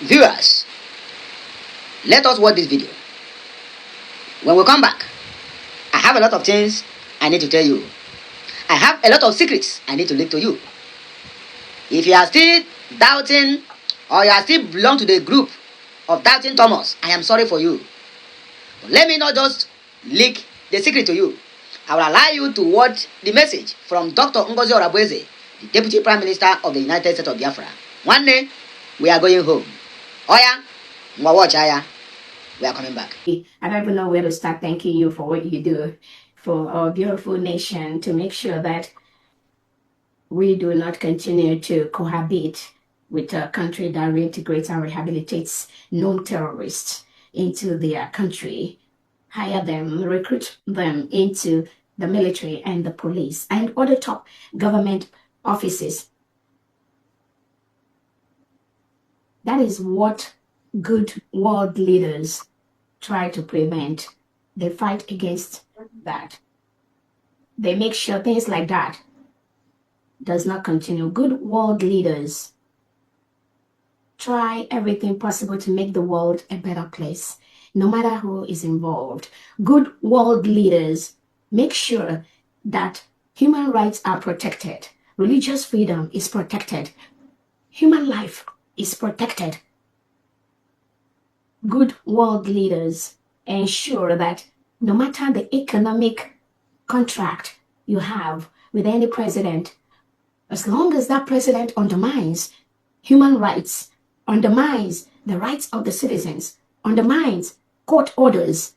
Viewers, let us watch this video. When we come back, I have a lot of things I need to tell you. I have a lot of secrets I need to leak to you. If you are still doubting, or you are still belong to the group of doubting Thomas, I am sorry for you. But let me not just leak the secret to you. I will allow you to watch the message from Dr. Ngozi Orabueze, the Deputy Prime Minister of the United States of Biafra. One day, we are going home. Oya, watch Aya. We are coming back. I don't even know where to start thanking you for what you do for our beautiful nation, to make sure that we do not continue to cohabit with a country that reintegrates and rehabilitates known terrorists into their country, hire them, recruit them into the military and the police and other top government offices. That is what good world leaders try to prevent. They fight against that. They make sure things like that does not continue. Good world leaders try everything possible to make the world a better place, no matter who is involved. Good world leaders make sure that human rights are protected, religious freedom is protected, human life is protected. Good world leaders ensure that no matter the economic contract you have with any president, as long as that president undermines human rights, undermines the rights of the citizens, undermines court orders,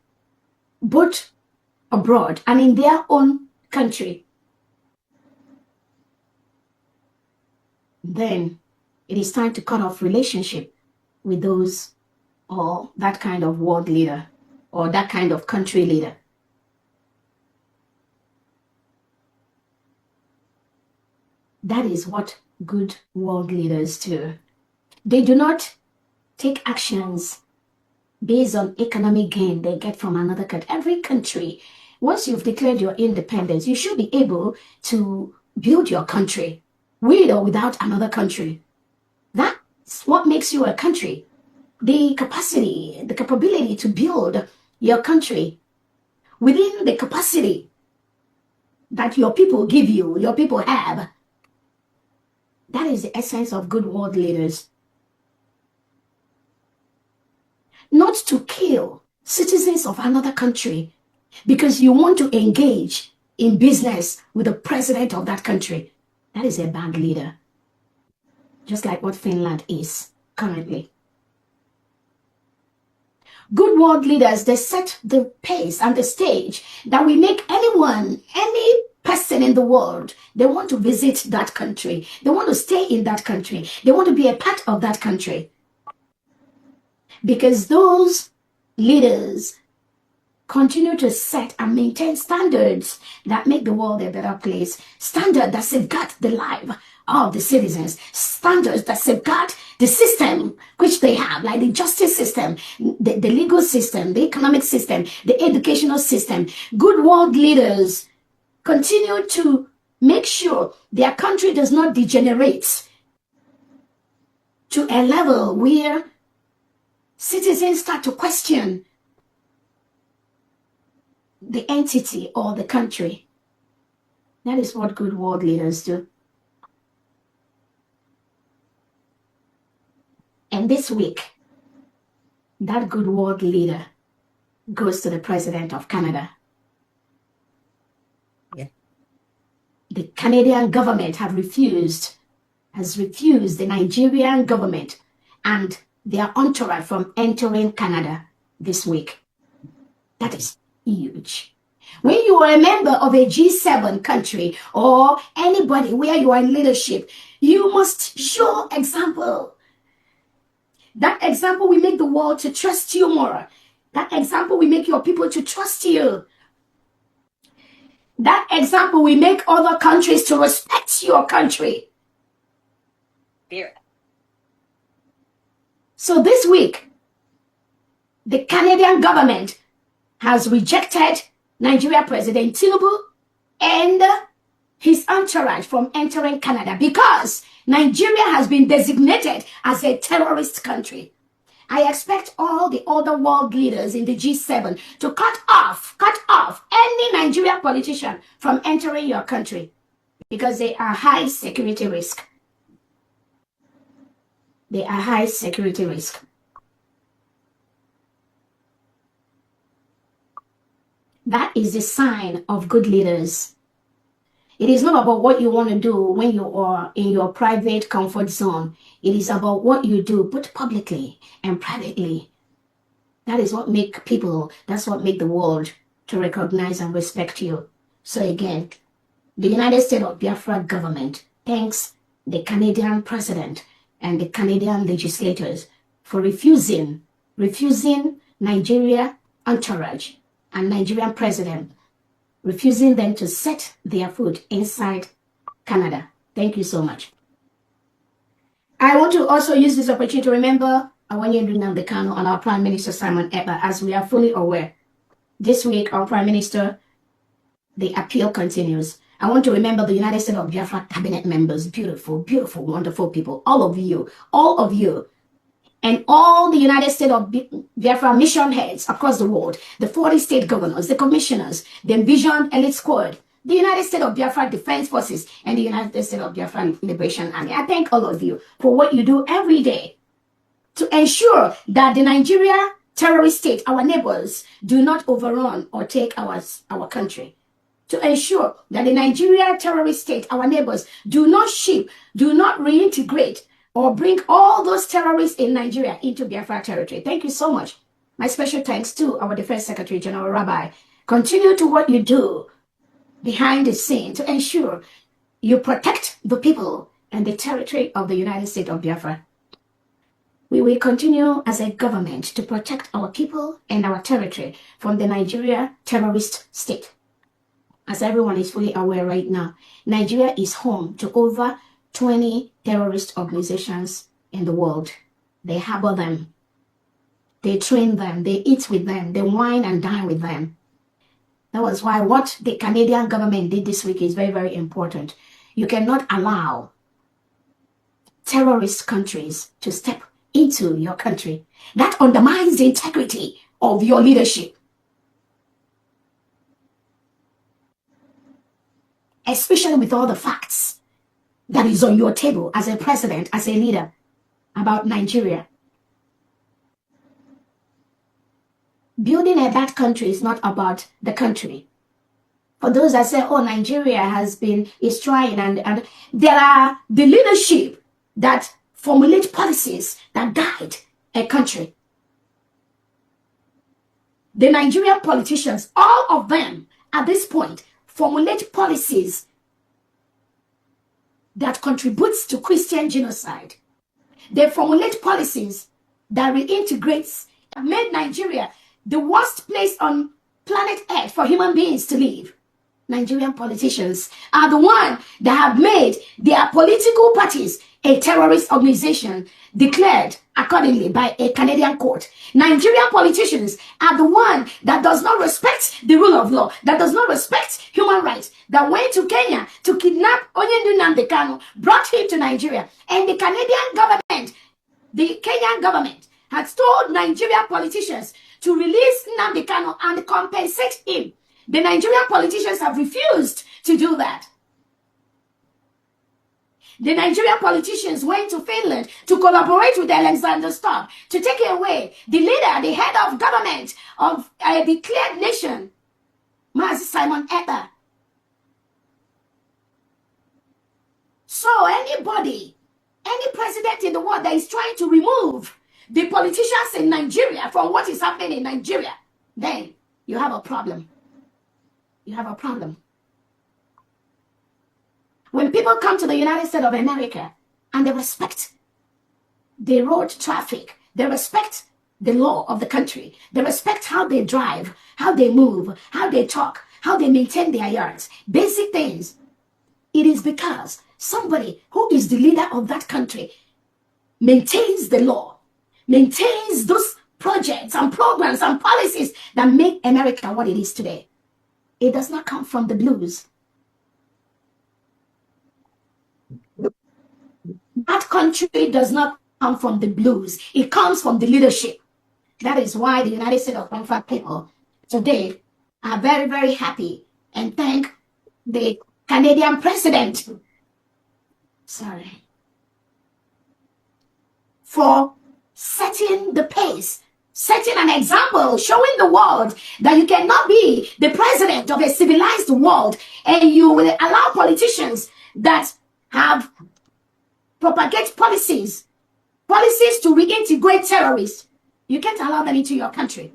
both abroad and in their own country, then it is time to cut off relationship with those or that kind of world leader or that kind of country leader. That is what good world leaders do. They do not take actions based on economic gain they get from another country. Every country, once you've declared your independence, you should be able to build your country with or without another country. That's what makes you a country. The capacity, the capability to build your country within the capacity that your people give you, your people have. That is the essence of good world leaders. Not to kill citizens of another country because you want to engage in business with the president of that country. That is a bad leader. Just like what Finland is currently. Good world leaders, they set the pace and the stage that we make anyone, any person in the world, they want to visit that country. They want to stay in that country. They want to be a part of that country. Because those leaders continue to set and maintain standards that make the world a better place. Standards that safeguard the life of the citizens. Standards that safeguard the system which they have, like the justice system, the legal system, the economic system, the educational system. Good world leaders continue to make sure their country does not degenerate to a level where citizens start to question the entity or the country. That is what good world leaders do. And this week, that good world leader goes to the President of Canada. Yeah. The Canadian government has refused the Nigerian government and their entourage from entering Canada this week. That is huge. When you are a member of a G7 country or anybody where you are in leadership, you must show example. That example will make the world to trust you more. That example will make your people to trust you. That example will make other countries to respect your country. Yeah. So this week, the Canadian government has rejected Nigeria President Tinubu and his entourage from entering Canada because Nigeria has been designated as a terrorist country. I expect all the other world leaders in the G7 to cut off any Nigerian politician from entering your country because they are high security risk. They are high security risk. That is the sign of good leaders. It is not about what you want to do when you are in your private comfort zone. It is about what you do, both publicly and privately. That is what make people, that's what make the world to recognize and respect you. So again, the United States of Biafra government thanks the Canadian president and the Canadian legislators for refusing Nigeria entourage and Nigerian president, refusing them to set their foot inside Canada. Thank you so much. I want to also use this opportunity to remember Awanye Nnamdi and our Prime Minister Simon Ekpa, as we are fully aware. This week, our Prime Minister, the appeal continues. I want to remember the United States of Biafra cabinet members, beautiful, beautiful, wonderful people, all of you, and all the United States of Biafra mission heads across the world, the 40 state governors, the commissioners, the envisioned elite squad, the United States of Biafra Defense Forces, and the United States of Biafra Liberation Army. I thank all of you for what you do every day to ensure that the Nigeria terrorist state, our neighbors, do not overrun or take our country. To ensure that the Nigeria terrorist state, our neighbors, do not reintegrate or bring all those terrorists in Nigeria into Biafra territory. Thank you so much. My special thanks to our Defense Secretary, General Rabbi. Continue to what you do behind the scene to ensure you protect the people and the territory of the United States of Biafra. We will continue as a government to protect our people and our territory from the Nigeria terrorist state. As everyone is fully aware right now, Nigeria is home to over 20 terrorist organizations in the world. They harbor them. They train them. They eat with them. They wine and dine with them. That was why what the Canadian government did this week is very, very important. You cannot allow terrorist countries to step into your country. That undermines the integrity of your leadership. Especially with all the facts that is on your table as a president, as a leader, about Nigeria. Building a bad country is not about the country. For those that say, oh, Nigeria is trying, and there are the leadership that formulate policies that guide a country. The Nigerian politicians, all of them at this point, formulate policies that contributes to Christian genocide. They formulate policies that reintegrates and made Nigeria the worst place on planet Earth for human beings to live. Nigerian politicians are the ones that have made their political parties a terrorist organization declared accordingly by a Canadian court. Nigerian politicians are the one that does not respect the rule of law, that does not respect human rights, that went to Kenya to kidnap Onyendu Nnamdi Kanu, brought him to Nigeria, and the Canadian government, the Kenyan government, has told Nigerian politicians to release Nnamdi Kanu and compensate him. The Nigerian politicians have refused to do that. The Nigerian politicians went to Finland to collaborate with Alexander Stubb to take away the leader, the head of government of a declared nation, Mazi Simon Ekpa. So anybody, any president in the world that is trying to remove the politicians in Nigeria from what is happening in Nigeria, then you have a problem. You have a problem. When people come to the United States of America and they respect the road traffic, they respect the law of the country, they respect how they drive, how they move, how they talk, how they maintain their yards, basic things, it is because somebody who is the leader of that country maintains the law, maintains those projects and programs and policies that make America what it is today. It does not come from the blues. That country does not come from the blues. It comes from the leadership. That is why the United States of Biafra people today are very, very happy and thank the Canadian president, for setting the pace, setting an example, showing the world that you cannot be the president of a civilized world and you will allow politicians that have propagate policies to reintegrate terrorists. You can't allow them into your country.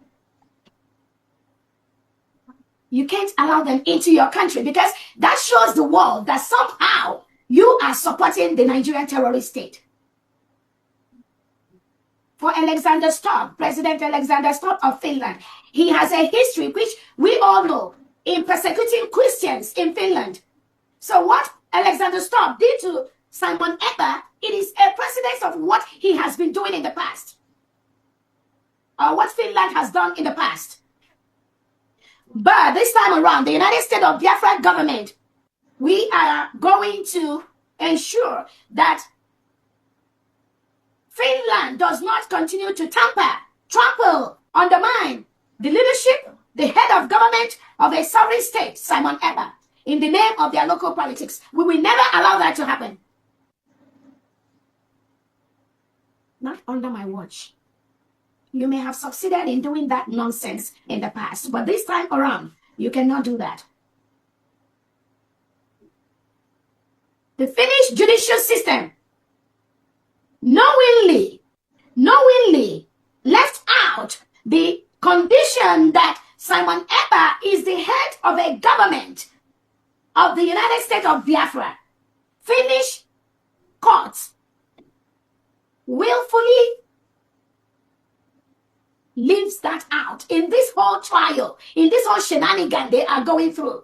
You can't allow them into your country because that shows the world that somehow you are supporting the Nigerian terrorist state. For Alexander Stubb, President Alexander Stubb of Finland, he has a history which we all know in persecuting Christians in Finland. So what Alexander Stubb did to Simon Eber, it is a precedent of what he has been doing in the past, or what Finland has done in the past. But this time around, the United States of Biafra government, we are going to ensure that Finland does not continue to trample, undermine the leadership, the head of government of a sovereign state, Simon Eber, in the name of their local politics. We will never allow that to happen. Not under my watch. You may have succeeded in doing that nonsense in the past, but this time around, you cannot do that. The Finnish judicial system knowingly left out the condition that Simon Eber is the head of a government of the United States of Biafra. Finnish courts willfully leaves that out in this whole trial, in this whole shenanigan they are going through,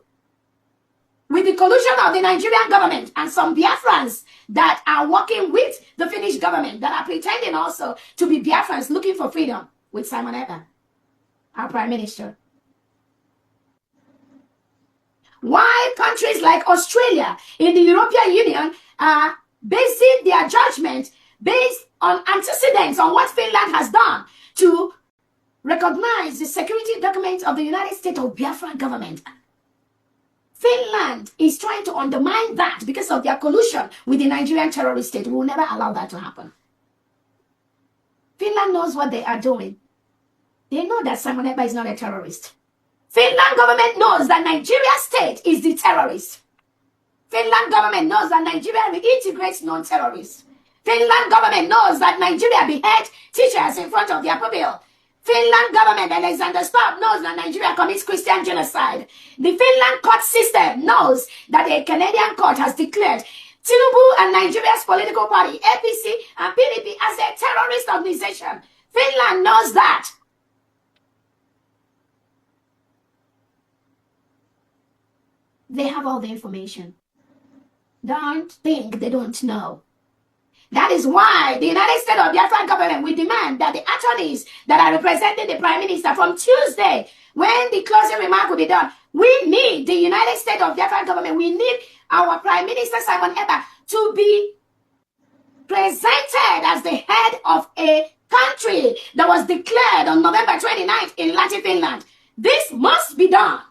with the collusion of the Nigerian government and some Biafrans that are working with the Finnish government, that are pretending also to be Biafrans looking for freedom with Simon Eber, our prime minister. Why countries like Australia in the European Union are basing their judgment based on antecedents on what Finland has done to recognize the security documents of the United States of Biafra government. Finland is trying to undermine that because of their collusion with the Nigerian terrorist state. We will never allow that to happen. Finland knows what they are doing. They know that Simon Eber is not a terrorist. Finland government knows that Nigeria state is the terrorist. Finland government knows that Nigeria reintegrates non-terrorists. Finland government knows that Nigeria beheads teachers in front of their pupil. Finland government, Alexander Stubb, knows that Nigeria commits Christian genocide. The Finland court system knows that a Canadian court has declared Tinubu and Nigeria's political party, APC and PDP, as a terrorist organization. Finland knows that. They have all the information. Don't think they don't know. That is why the United States of Biafra government will demand that the attorneys that are representing the Prime Minister from Tuesday, when the closing remark will be done, we need the United States of Biafra government, we need our Prime Minister Simon Eber to be presented as the head of a country that was declared on November 29th in Lahti, Finland. This must be done.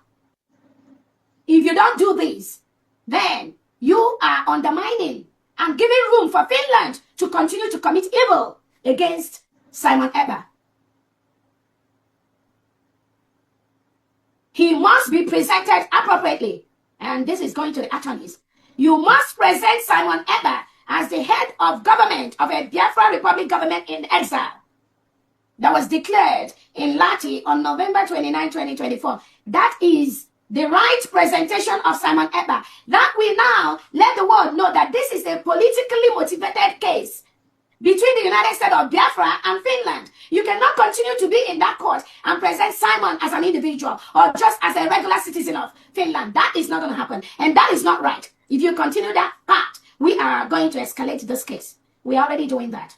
If you don't do this, then you are undermining and giving room for Finland to continue to commit evil against Simon Eber. He must be presented appropriately. And this is going to the attorneys. You must present Simon Eber as the head of government of a Biafra Republic government in exile that was declared in Lahti on November 29, 2024. That is the right presentation of Simon Eber. That will now let the world know that this is a politically motivated case between the United States of Biafra and Finland. You cannot continue to be in that court and present Simon as an individual or just as a regular citizen of Finland. That is not going to happen. And that is not right. If you continue that path, we are going to escalate this case. We are already doing that.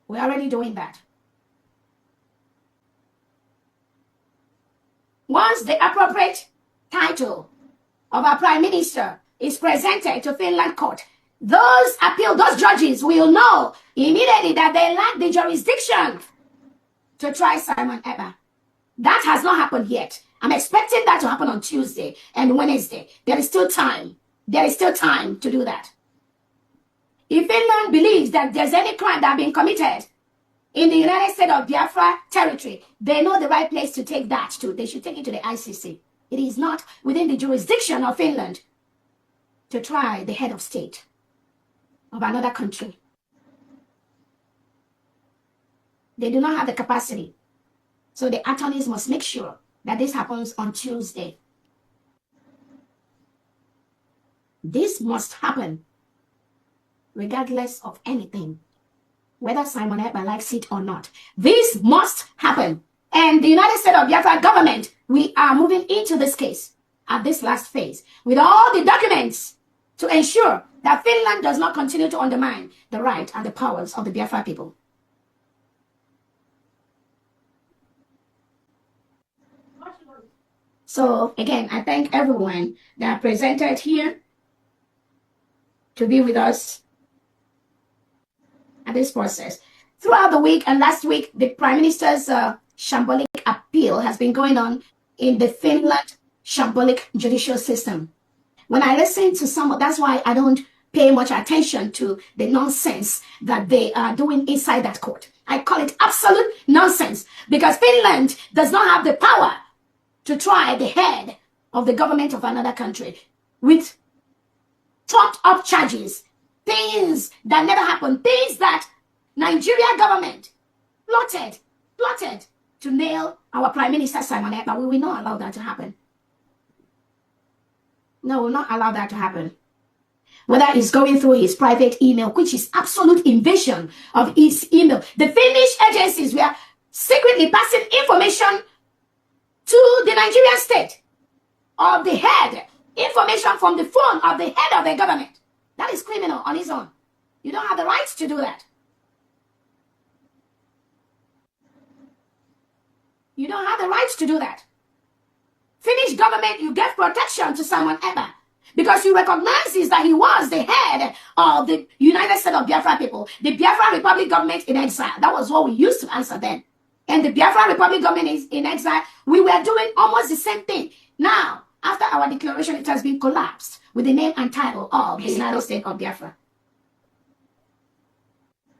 We are already doing that. Once the appropriate title of our Prime Minister is presented to Finland court, those judges will know immediately that they lack the jurisdiction to try Simon Ekpa. That has not happened yet. I'm expecting that to happen on Tuesday and Wednesday. There is still time. There is still time to do that. If Finland believes that there's any crime that has been committed in the United States of Biafra territory, they know the right place to take that to. They should take it to the ICC. It is not within the jurisdiction of Finland to try the head of state of another country. They do not have the capacity. So the attorneys must make sure that this happens on Tuesday. This must happen regardless of anything, whether Simon Ekpa likes it or not. This must happen. And the United States of Biafra government, we are moving into this case at this last phase with all the documents to ensure that Finland does not continue to undermine the right and the powers of the Biafra people. So again, I thank everyone that presented here to be with us at this process. Throughout the week and last week, the Prime Minister's shambolic appeal has been going on in the Finland shambolic judicial system. When I listen to some, that's why I don't pay much attention to the nonsense that they are doing inside that court. I call it absolute nonsense because Finland does not have the power to try the head of the government of another country with trumped up charges, things that never happened, things that Nigeria government plotted to nail our Prime Minister Simon Ekpa. We will not allow that to happen. No, we will not allow that to happen. Whether it's going through his private email, which is absolute invasion of his email. The Finnish agencies were secretly passing information to the Nigerian state of the head, information from the phone of the head of the government. That is criminal on its own. You don't have the right to do that. You don't have the right to do that. Finnish government, you give protection to Simon Ekpa because you recognize that he was the head of the United States of Biafra people, the Biafra Republic government in exile. That was what we used to answer then. And the Biafra Republic government is in exile. We were doing almost the same thing. Now, after our declaration, it has been collapsed with the name and title of the United States of Biafra.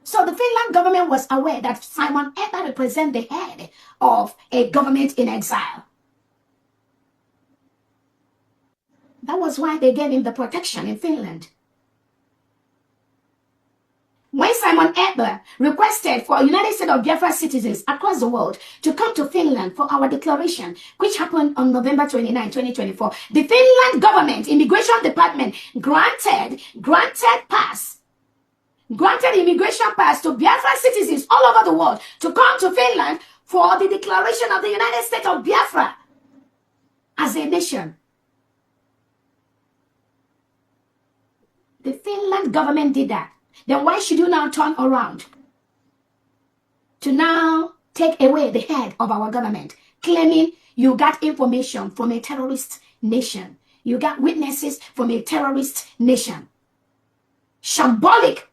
So the Finland government was aware that Simon Ekpa represents the head of a government in exile. That was why they gave him the protection in Finland. When Simon Ekpa requested for United States of Biafra citizens across the world to come to Finland for our declaration, which happened on November 29, 2024, the Finland government immigration department granted immigration pass to Biafra citizens all over the world to come to Finland for the declaration of the United States of Biafra as a nation. The Finland government did that. Then why should you now turn around to now take away the head of our government, claiming you got information from a terrorist nation? You got witnesses from a terrorist nation. Shambolic,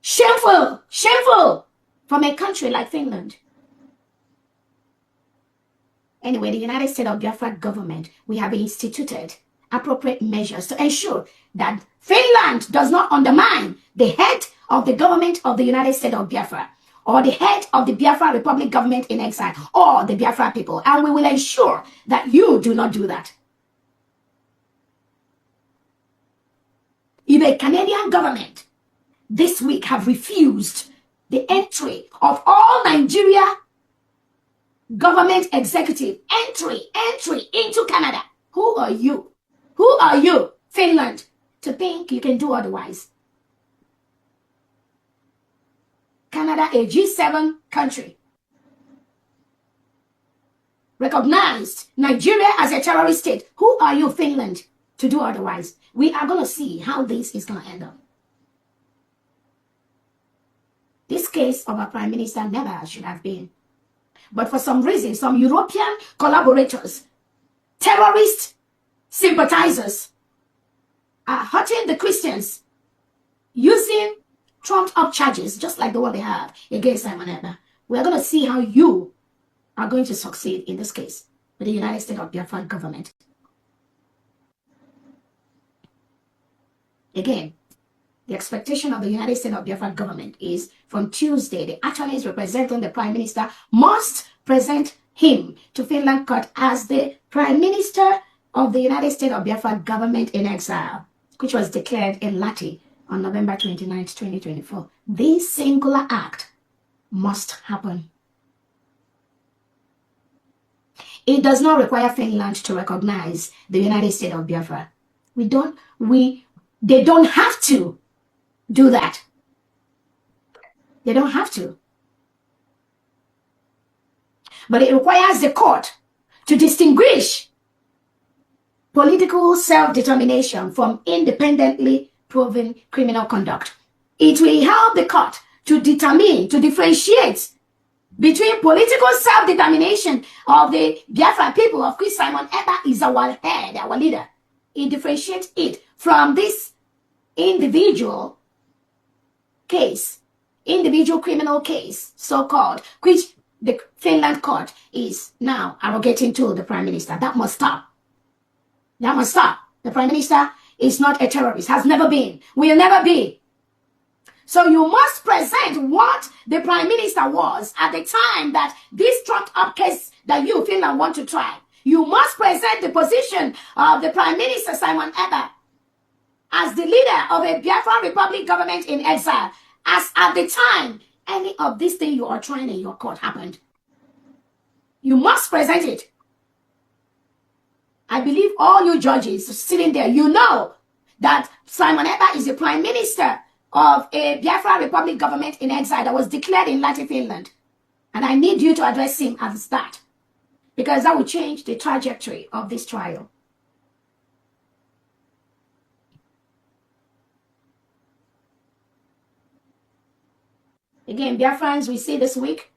shameful from a country like Finland. Anyway, the United States of Biafra government, we have instituted appropriate measures to ensure that Finland does not undermine the head of the government of the United States of Biafra or the head of the Biafra Republic government in exile or the Biafra people. And we will ensure that you do not do that. If a Canadian government this week have refused the entry of all Nigeria government executive entry into Canada, who are you? Who are you, Finland, to think you can do otherwise? Canada, a G7 country, recognized Nigeria as a terrorist state. Who are you, Finland, to do otherwise? We are going to see how this is going to end up. This case of our Prime Minister never should have been. But for some reason, some European collaborators, terrorist sympathizers, are hurting the Christians using trumped up charges, just like the one they have against Simon Ebba. We're going to see how you are going to succeed in this case with the United States of Biafra government. Again, the expectation of the United States of Biafra government is from Tuesday, the attorneys representing the Prime Minister must present him to Finland court as the Prime Minister of the United States of Biafra government in exile, which was declared in Lati on November 29, 2024. This singular act must happen. It does not require Finland to recognize the United States of Biafra. They don't have to do that. They don't have to. But it requires the court to distinguish political self-determination from independently proven criminal conduct. It will help the court to determine, to differentiate between political self-determination of the Biafra people, of which Simon Ebba is our head, our leader. It differentiates it from this individual case, individual criminal case, so-called, which the Finland court is now arrogating to the Prime Minister. That must stop. That must stop. The Prime Minister is not a terrorist, has never been, will never be. So you must present what the Prime Minister was at the time that this trumped up case that you, Finland, want to try. You must present the position of the Prime Minister, Simon Ebba, as the leader of a Biafran Republic government in exile, as at the time any of this thing you are trying in your court happened. You must present it. I believe all you judges sitting there, you know that Simon Ebba is the Prime Minister of a Biafra Republic government in exile that was declared in Latin Finland. And I need you to address him as that, because that will change the trajectory of this trial. Again, Biafrans, we see this week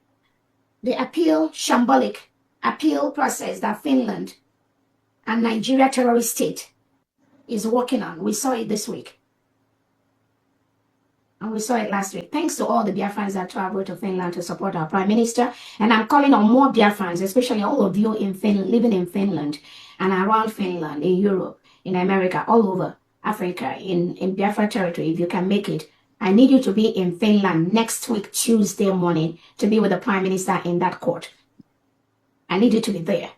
the shambolic appeal process that Finland and Nigeria terrorist state is working on. We saw it this week. And we saw it last week. Thanks to all the Biafrans that traveled to Finland to support our Prime Minister. And I'm calling on more Biafrans, especially all of you in Finland, living in Finland and around Finland, in Europe, in America, all over Africa, in Biafra territory, if you can make it. I need you to be in Finland next week, Tuesday morning, to be with the Prime Minister in that court. I need you to be there.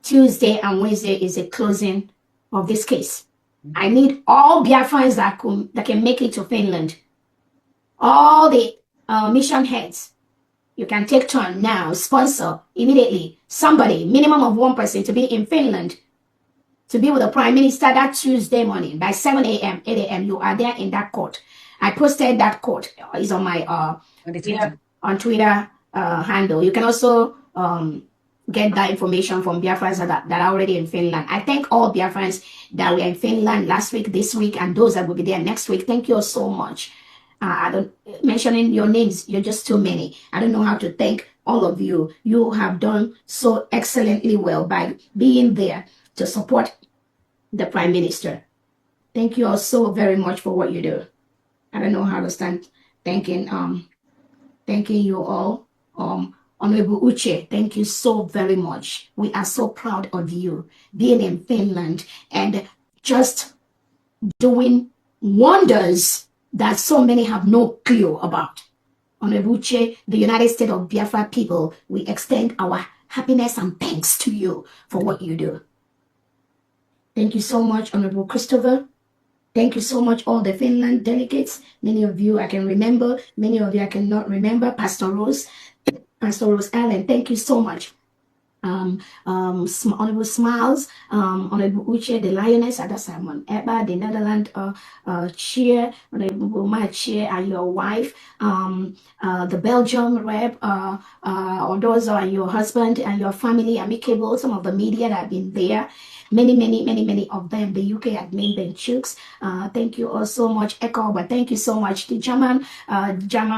Tuesday and Wednesday is the closing of this case. I need all Biafrans that can make it to Finland. All the mission heads. You can take turn now, sponsor immediately somebody, minimum of one person, to be in Finland, to be with the Prime Minister that Tuesday morning by 7 a.m., 8 a.m. You are there in that court. I posted that court. It's on my Twitter handle. You can also get that information from Biafrans that are already in Finland. I thank all Biafrans that were in Finland last week, this week, and those that will be there next week. Thank you all so much. I don't mentioning your names. You're just too many. I don't know how to thank all of you. You have done so excellently well by being there to support the Prime Minister. Thank you all so very much for what you do. I don't know how to stand thanking you all. Honorable Uche, thank you so very much. We are so proud of you being in Finland and just doing wonders that so many have no clue about. Honorable Uche, the United States of Biafra people, we extend our happiness and thanks to you for what you do. Thank you so much, Honorable Christopher. Thank you so much, all the Finland delegates. Many of you I can remember, many of you I cannot remember. Pastor Rose Allen, thank you so much. Honorable Smiles, Honorable Uche, the Lioness, Ada Simon Ebba, the Netherlands chair, Honorable my chair and your wife, the Belgium rep, or those are your husband and your family, amicable, some of the media that have been there. many of them. The UK admin, Ben Chooks, thank you all so much. Echo, but thank you so much. The German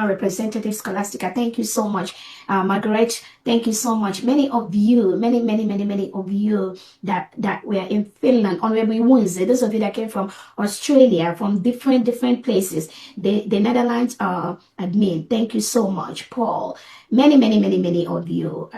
representative Scholastica, thank you so much. Margaret, thank you so much. Many of you, many of you that were in Finland, Honorable Wednesday, those of you that came from Australia, from different places, the Netherlands admin, thank you so much. Paul, many of you.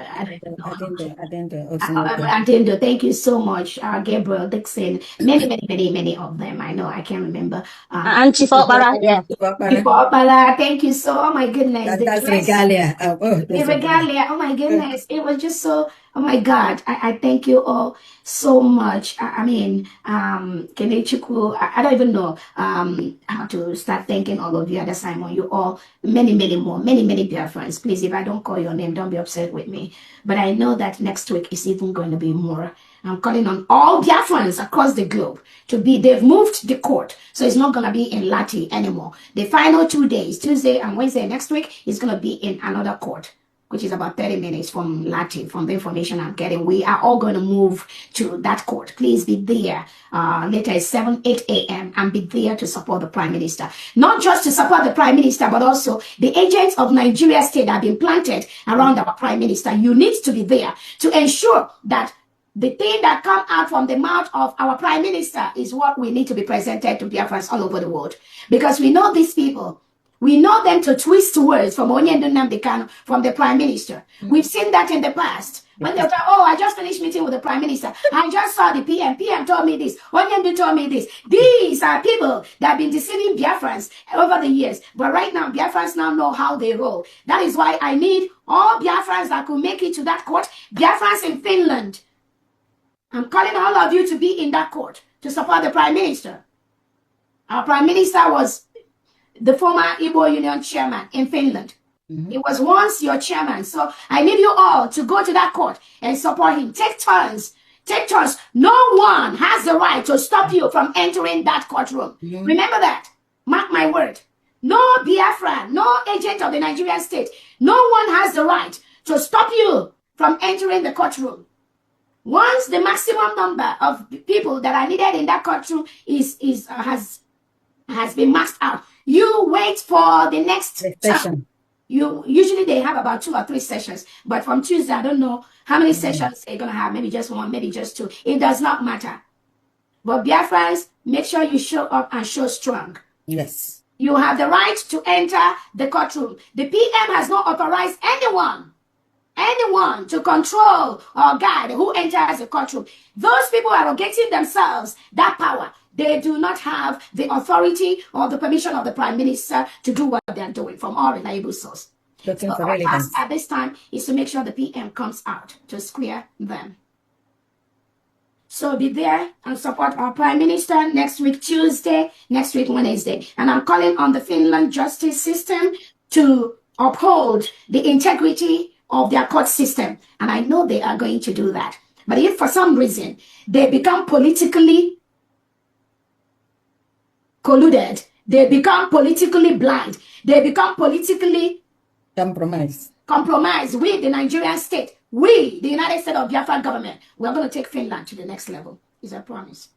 Adendo, thank you so much. Gabriel Dixon, many of them. I know I can't remember. And Chifopara, yeah. Chifopara, thank you so. Oh my goodness, That's regalia. The regalia. Oh my goodness, it was just so. Oh my God, I thank you all so much. I mean, Kenechukwu, I don't even know how to start thanking all of you at the Simon. You all, many more, many Biafrans. Please, if I don't call your name, don't be upset with me. But I know that next week is even going to be more. I'm calling on all Biafrans across the globe to be, they've moved the court. So it's not going to be in Lati anymore. The final 2 days, Tuesday and Wednesday next week, is going to be in another court, which is about 30 minutes from Lati, from the information I'm getting. We are all going to move to that court. Please be there. Later is 8 a.m. and be there to support the Prime Minister. Not just to support the Prime Minister, but also the agents of Nigeria State that have been planted around our Prime Minister. You need to be there to ensure that the thing that come out from the mouth of our Prime Minister is what we need to be presented to Biafrans all over the world. Because we know these people. We know them to twist words from Onyendu Nnamdi Kanu, from the Prime Minister. We've seen that in the past. When they thought, oh, I just finished meeting with the Prime Minister. I just saw the PM. PM told me this. Onyendu told me this. These are people that have been deceiving Biafrans over the years. But right now, Biafrans now know how they roll. That is why I need all Biafrans that could make it to that court. Biafrans in Finland. I'm calling all of you to be in that court to support the Prime Minister. Our Prime Minister was the former Igbo Union chairman in Finland. He was once your chairman. So I need you all to go to that court and support him. Take turns. Take turns. No one has the right to stop you from entering that courtroom. Remember that. Mark my word. No Biafra, no agent of the Nigerian state. No one has the right to stop you from entering the courtroom. Once the maximum number of people that are needed in that courtroom has been maxed out, you wait for the next session. Usually they have about 2 or 3 sessions, but from Tuesday I don't know how many sessions they're gonna have. Maybe just 1, maybe just 2. It does not matter. But Biafrans, make sure you show up and show strong. Yes. You have the right to enter the courtroom. The PM has not authorized anyone to control or guide who enters the courtroom. Those people are arrogating themselves that power. They do not have the authority or the permission of the Prime Minister to do what they are doing from all reliable source. Looking So for our relevance. task at this time is to make sure the PM comes out to square them. So be there and support our Prime Minister next week Tuesday, next week Wednesday. And I'm calling on the Finland justice system to uphold the integrity of their court system. And I know they are going to do that. But if for some reason they become politically colluded, they become politically blind, they become politically compromised with the Nigerian state, we, the United States of Biafra government, we're going to take Finland to the next level. Is a promise.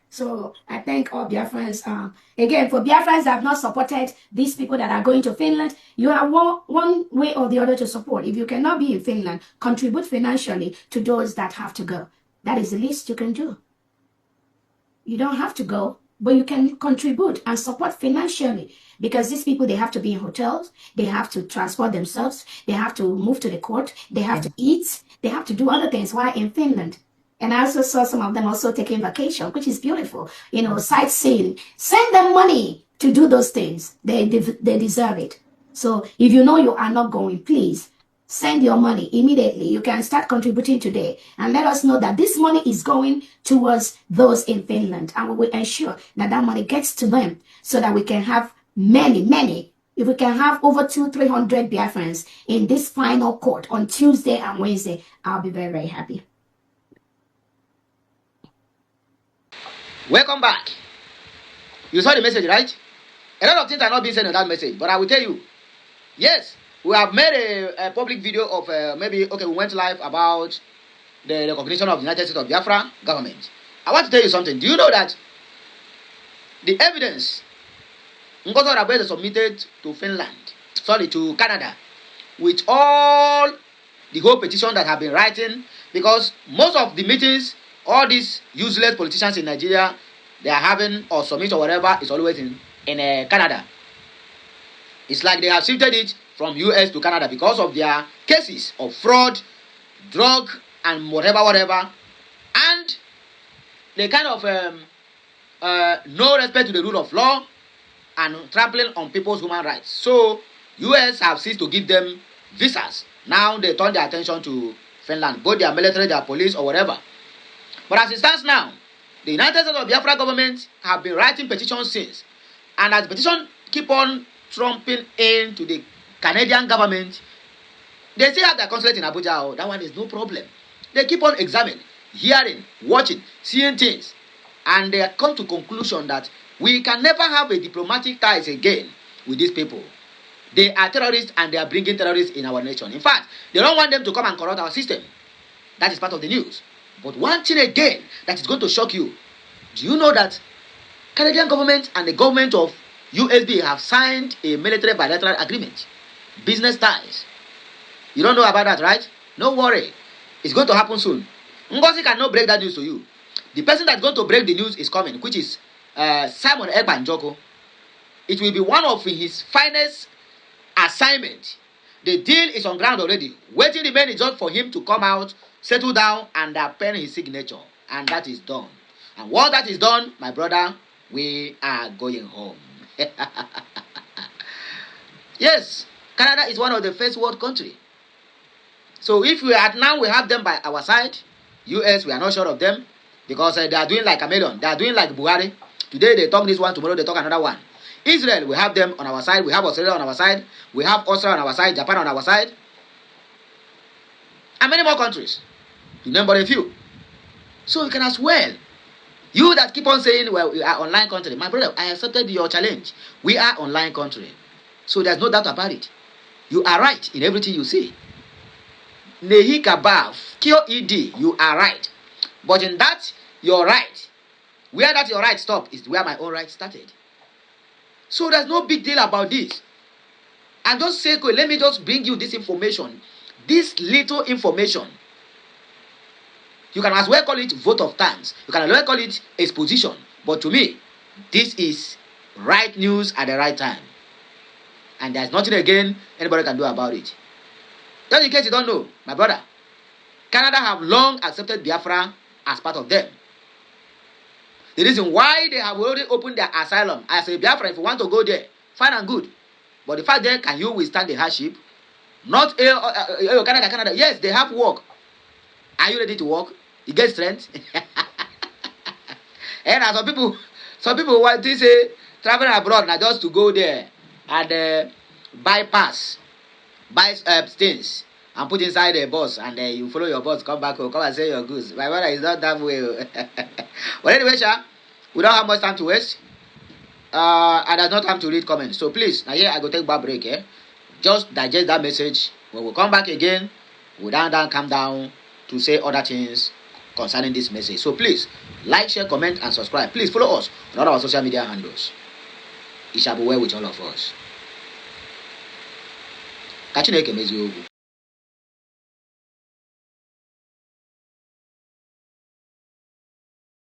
So I thank all Biafrans. Again, for Biafrans that have not supported these people that are going to Finland, you have one way or the other to support. If you cannot be in Finland, contribute financially to those that have to go. That is the least you can do. You don't have to go, but you can contribute and support financially, because these people, they have to be in hotels, they have to transport themselves, they have to move to the court, they have to eat, they have to do other things while in Finland. And I also saw some of them also taking vacation, which is beautiful, you know, sightseeing. Send them money to do those things. They deserve it. So if you know you are not going, please send your money immediately. You can start contributing today and let us know that this money is going towards those in Finland, and we will ensure that that money gets to them so that we can have many. If we can have over 200-300 Biafrans in this final court on Tuesday and Wednesday, I'll be very happy. Welcome back. You saw the message, right? A lot of things are not being said in that message, but I will tell you, yes, we have made a public video of we went live about the recognition of the United States of Biafra government. I want to tell you something. Do you know that the evidence Ngozo Rabeze submitted to to Canada, with all the whole petition that have been writing, because most of the meetings, all these useless politicians in Nigeria, they are having or submit or whatever is always in Canada. It's like they have shifted it from US to Canada because of their cases of fraud, drug, and whatever, and they kind of no respect to the rule of law and trampling on people's human rights. So US have ceased to give them visas. Now they turn their attention to Finland, both their military, their police, or whatever. But as it stands now, the United States of Biafra government have been writing petitions since, and as the petition keep on trumping into the Canadian government, they still have their consulate in Abuja. Oh, that one is no problem. They keep on examining, hearing, watching, seeing things, and they come to conclusion that we can never have a diplomatic ties again with these people. They are terrorists, and they are bringing terrorists in our nation. In fact, they don't want them to come and corrupt our system. That is part of the news. But one thing again that is going to shock you. Do you know that Canadian government and the government of USB have signed a military bilateral agreement? Business ties. You don't know about that, right? No worry. It's going to happen soon. Ngozi cannot break that news to you. The person that's going to break the news is coming, which is Simon Ekpanjoko. It will be one of his finest assignments. The deal is on ground already. Waiting remains is just for him to come out, settle down, and pen his signature. And that is done. And once that is done, my brother, we are going home. Yes, Canada is one of the first world countries. So if we are now, we have them by our side. US, we are not sure of them, because they are doing like a million. They are doing like Buhari. Today they talk this one, tomorrow they talk another one. Israel, we have them on our side. We have Australia on our side. We have Australia on our side. Japan on our side. And many more countries. To name but a few. So you can as well. You that keep on saying, well, we are online country. My brother, I accepted your challenge. We are online country. So there's no doubt about it. You are right in everything you say. Nehi Kabav, QED, you are right. But in that, you're right. Where that your right stopped is where my own right started. So there's no big deal about this. And just say, okay, let me just bring you this information. This little information. You can as well call it vote of thanks. You can as well call it exposition. But to me, this is right news at the right time. And there's nothing again anybody can do about it. Just in case you don't know, my brother, Canada have long accepted Biafra as part of them. The reason why they have already opened their asylum as a Biafra, if you want to go there, fine and good. But the fact that, can you withstand the hardship? Not Canada. Yes, they have work. Are you ready to work? You get strength. And some people want to say traveling abroad now just to go there and buy things and put inside the bus, and you follow your bus, come back home, come and sell your goods. My brother, is not that way. But anyway, we don't have much time to waste. And there's no time to read comments. So please, now here I go take a break. Just digest that message. When we come back again, we'll calm down to say other things concerning this message. So please, like, share, comment, and subscribe. Please follow us on all our social media handles. It shall be well with all of us. Catch you next time.